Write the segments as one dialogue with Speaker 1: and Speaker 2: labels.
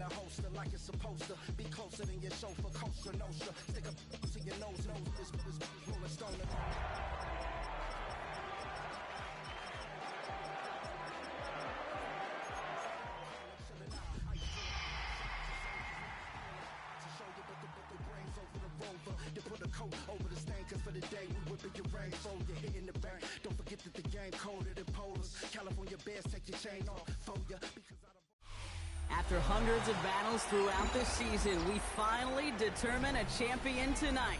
Speaker 1: in a holster like it's supposed to be closer than your chauffeur, Costa Nostra. Stick a to your nose, this rolling stone. To put a coat over the stain, cause for the day we whipping your rain, so you're hitting the bank. Don't forget that the game colder than polars. California bears, take your chain off for ya.
Speaker 2: After hundreds of battles throughout the season, we finally determine a champion tonight.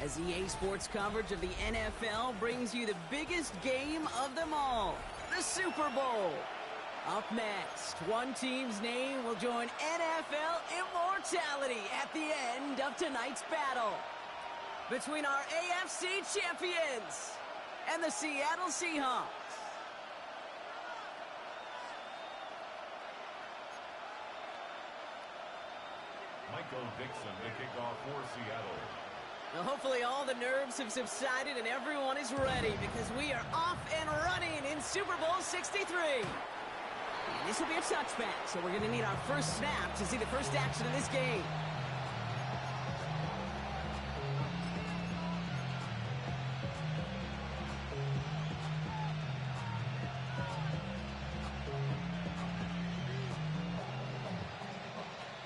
Speaker 2: As EA Sports coverage of the NFL brings you the biggest game of them all, the Super Bowl. Up next, one team's name will join NFL immortality at the end of tonight's battle between our AFC champions and the Seattle Seahawks.
Speaker 3: Michael Dixon to kick off for Seattle.
Speaker 2: Now, hopefully all the nerves have subsided and everyone is ready because we are off and running in Super Bowl 63. And this will be a touchback, so we're going to need our first snap to see the first action of this game.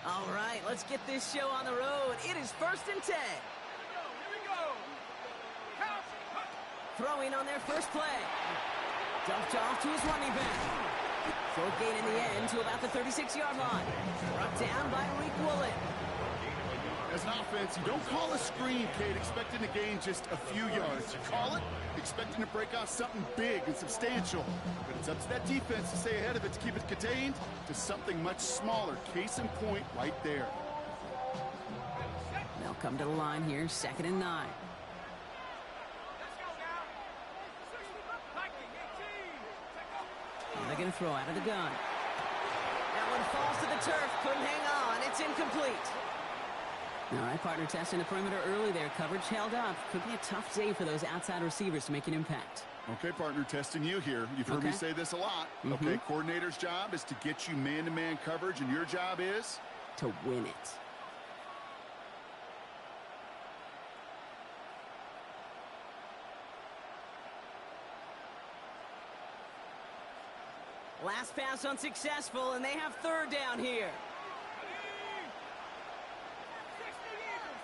Speaker 2: All right, let's get this show on the road. It is 1st and 10.
Speaker 4: Here we go.
Speaker 2: Throwing on their first play. Dumped off to his running back. Short gain in the end to about the 36-yard line. Brought down by Rick Woolen.
Speaker 5: As an offense, you don't call a screen, Kate, expecting to gain just a few yards. You call it expecting to break off something big and substantial. But it's up to that defense to stay ahead of it, to keep it contained to something much smaller. Case in point right there.
Speaker 2: They'll come to the line here, 2nd and 9. They're going to throw out of the gun. That one falls to the turf. Couldn't hang on. It's incomplete. All right, partner, testing the perimeter early there. Coverage held up. Could be a tough day for those outside receivers to make an impact.
Speaker 5: Okay, partner, testing you here. You've heard me say this a lot. Okay, coordinator's job is to get you man-to-man coverage, and your job is?
Speaker 2: To win it. Last pass unsuccessful, and they have 3rd down here.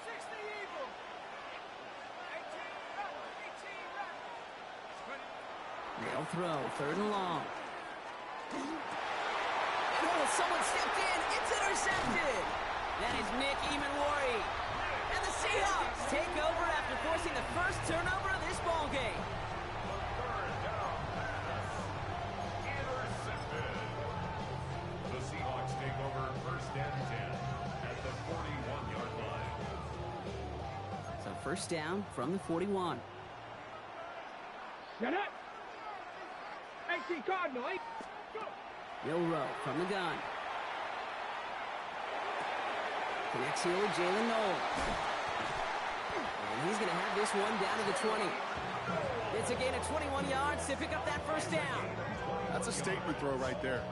Speaker 4: 60 Eagle. 18
Speaker 2: They'll throw 3rd and long. Oh, someone stepped in. It's intercepted. That is Nick Emanwari. And the Seahawks take over after forcing the first turnover of this ball game.
Speaker 3: The Seahawks take over 1st and 10 at the 41-yard line.
Speaker 2: So 1st down from the 41.
Speaker 4: Get it. 18 Cardinal.
Speaker 2: Milrow from the gun. Connects here with Jalen Knowles. And he's going to have this one down to the 20. It's a gain of 21 yards to pick up that 1st down.
Speaker 5: That's a statement throw right there.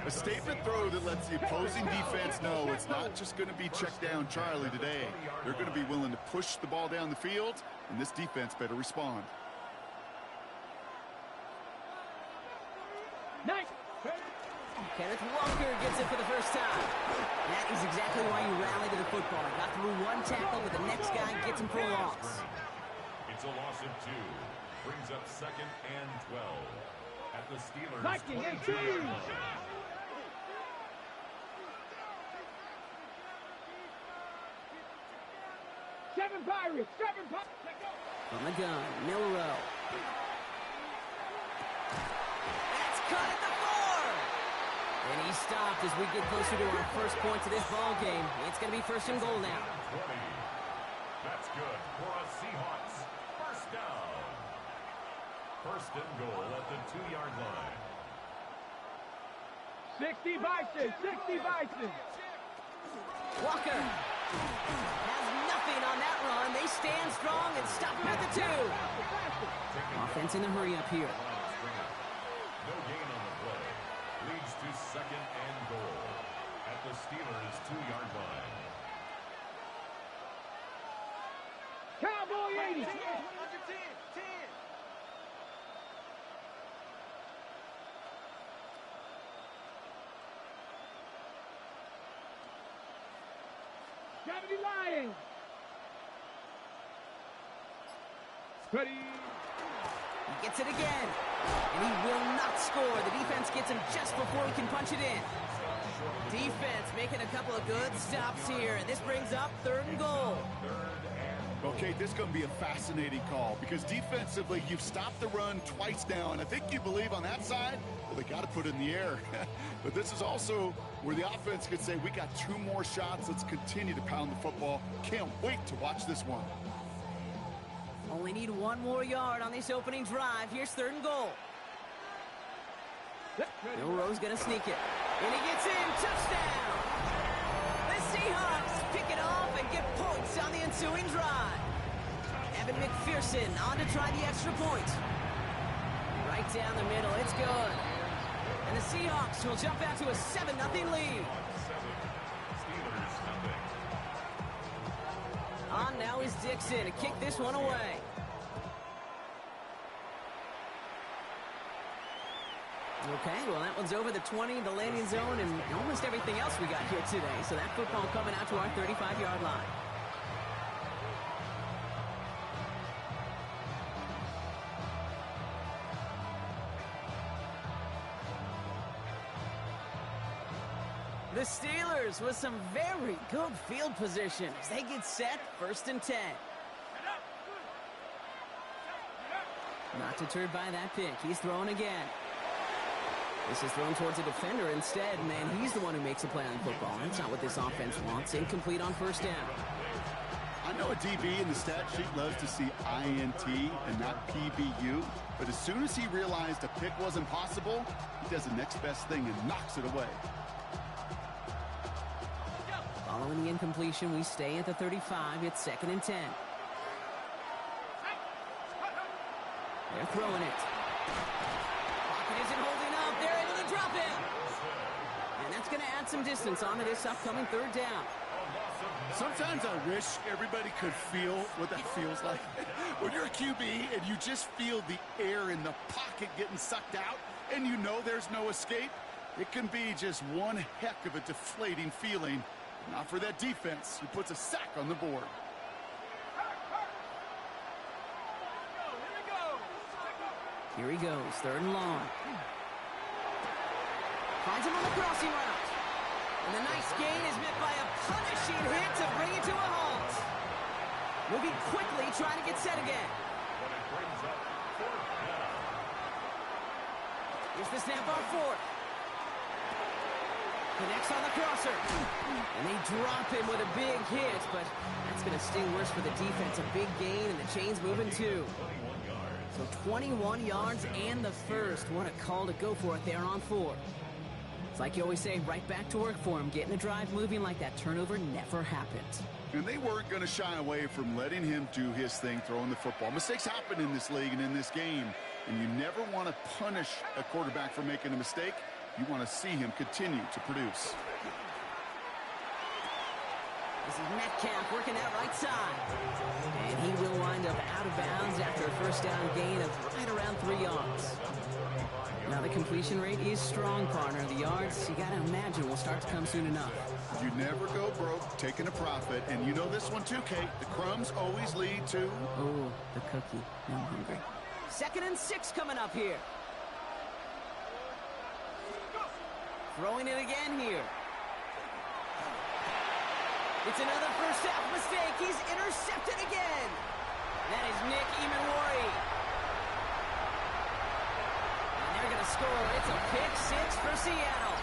Speaker 5: A statement throw that lets the opposing defense know it's not just going to be check down Charlie today. They're going to be willing to push the ball down the field, and this defense better respond.
Speaker 4: Nice.
Speaker 2: Kenneth Walker gets it for the first time. That is exactly why you rally to the football. Got through one tackle, but the next guy gets him for a loss.
Speaker 3: It's a loss of 2. Brings up 2nd and 12 at the Steelers'
Speaker 4: 22-yard line. Seven Pirates.
Speaker 2: From the gun, Milrow. That's cut at the 4. And he stopped as we get closer to our first points of this ball game. It's going to be 1st and goal now.
Speaker 3: 20. That's good for a Seahawks 1st down. 1st and goal at the 2-yard line.
Speaker 4: 60 Bison.
Speaker 2: Walker has nothing on that run. They stand strong and stop him at the 2. Offense in the hurry up here.
Speaker 3: No gain on the play. Leads to 2nd and goal at the Steelers'
Speaker 4: 10. Gravity Lions. Ready.
Speaker 2: He gets it again, and he will not score. The defense gets him just before he can punch it in. Defense making a couple of good stops here, and this brings up 3rd and goal.
Speaker 5: Okay, this is going to be a fascinating call because defensively, you've stopped the run twice now, and I think you believe on that side, well, they got to put it in the air. But this is also where the offense could say, we got 2 more shots. Let's continue to pound the football. Can't wait to watch this one.
Speaker 2: Only need 1 more yard on this opening drive. Here's 3rd and goal. Milroe's going to sneak it. And he gets in. Touchdown! The Seahawks pick it off and get points on the ensuing drive. Evan McPherson on to try the extra point. Right down the middle. It's good. And the Seahawks will jump out to a 7-0 lead. On now is Dixon to kick this one away. Okay, well, that one's over the 20, the landing zone, and almost everything else we got here today. So that football coming out to our 35-yard line. The Steelers with some very good field position as they get set, 1st and 10. Not deterred by that pick. He's throwing again. This is thrown towards a defender instead, and he's the one who makes a play on football. That's not what this offense wants. Incomplete on 1st down.
Speaker 5: I know a DB in the stat sheet loves to see INT and not PBU, but as soon as he realized a pick wasn't possible, he does the next best thing and knocks it away.
Speaker 2: Following the incompletion, we stay at the 35. It's 2nd and 10. They're throwing it. Pocket isn't holding up. They're able to drop it. And that's going to add some distance onto this upcoming 3rd down.
Speaker 5: Sometimes I wish everybody could feel what that feels like. When you're a QB and you just feel the air in the pocket getting sucked out and you know there's no escape, it can be just one heck of a deflating feeling. Not for that defense, who puts a sack on the board.
Speaker 2: Here he goes, 3rd and long. Finds him on the crossing route. And the nice gain is met by a punishing hit to bring it to a halt. Moving quickly, trying to get set again. Here's the snap on 4th. Connects on the crosser. And they drop him with a big hit, but that's going to sting worse for the defense. A big gain, and the chain's moving too. So 21 yards and the 1st. What a call to go for it there on 4. It's like you always say, right back to work for him. Getting the drive moving like that turnover never happened.
Speaker 5: And they weren't going to shy away from letting him do his thing, throwing the football. Mistakes happen in this league and in this game, and you never want to punish a quarterback for making a mistake. You want to see him continue to produce.
Speaker 2: This is Metcalf working that right side. And he will wind up out of bounds after a 1st down gain of right around 3 yards. Now the completion rate is strong, partner. The yards, you got to imagine, will start to come soon enough.
Speaker 5: You never go broke taking a profit, and you know this one too, Kate. The crumbs always lead to...
Speaker 2: Oh, the cookie. Now I'm hungry. 2nd and 6 coming up here. Throwing it again here. It's another 1st half mistake. He's intercepted again. That is Nick Emanwari. And they're going to score. It's a pick 6 for Seattle.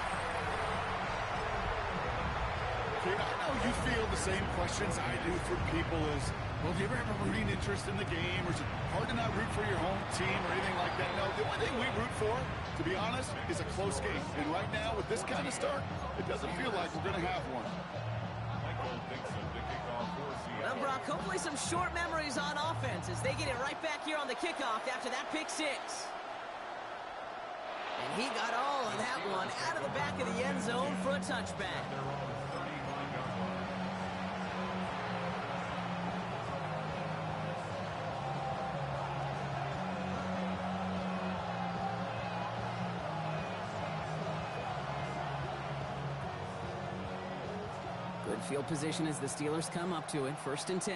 Speaker 5: Kate, I know you feel the same questions I do from people as, well, do you ever have a rooting interest in the game? Or is it hard to not root for your home team or anything like that? No, the only thing we root for, to be honest, is a close game. And right now, with this kind of start, it doesn't feel like we're going to have one.
Speaker 2: Well, Brock, hopefully some short memories on offense as they get it right back here on the kickoff after that pick 6. And he got all of that one out of the back of the end zone for a touchback. Good field position as the Steelers come up to it. 1st and 10.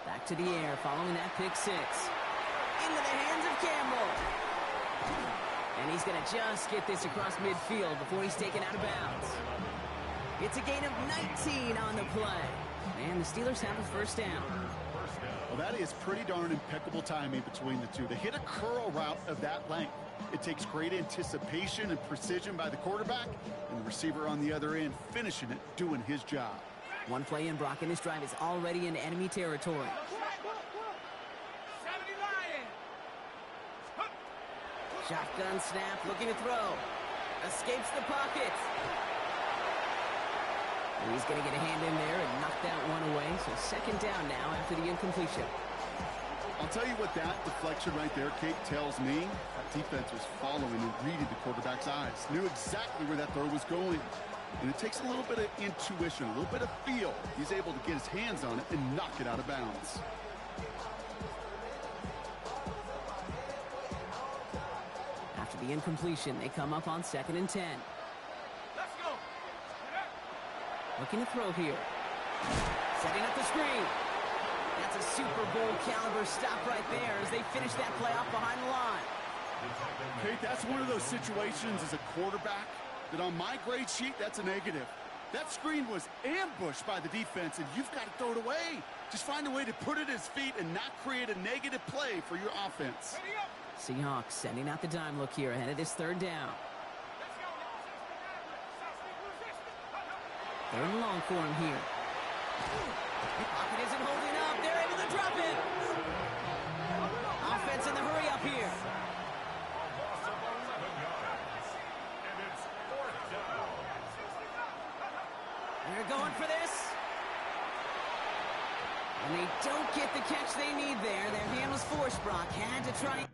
Speaker 2: Back to the air following that pick 6. Into the hands of Campbell. And he's going to just get this across midfield before he's taken out of bounds. It's a gain of 19 on the play. And the Steelers have a 1st down.
Speaker 5: Well, that is pretty darn impeccable timing between the two. To hit a curl route of that length, it takes great anticipation and precision by the quarterback, and the receiver on the other end finishing it, doing his job.
Speaker 2: One play in, Brock, and his drive is already in enemy territory. Shotgun snap, looking to throw. Escapes the pocket. And he's going to get a hand in there and knock that one away. So 2nd down now after the incompletion.
Speaker 5: I'll tell you what that deflection right there, Kate, tells me. That defense was following and reading the quarterback's eyes. Knew exactly where that throw was going. And it takes a little bit of intuition, a little bit of feel. He's able to get his hands on it and knock it out of bounds.
Speaker 2: After the incompletion, they come up on 2nd and 10.
Speaker 4: Let's go.
Speaker 2: Looking to throw here. Setting up the screen. That's a Super Bowl caliber stop right there as they finish that play off behind the line.
Speaker 5: Kate, that's one of those situations as a quarterback that on my grade sheet, that's a negative. That screen was ambushed by the defense, and you've got to throw it away. Just find a way to put it at his feet and not create a negative play for your offense.
Speaker 2: Seahawks sending out the dime look here ahead of this 3rd down. 3rd and long for him here. The pocket isn't holding up. They're able to drop it. Offense in the hurry up here. They're going for this. And they don't get the catch they need there. Their hand was forced, Brock. Had to try.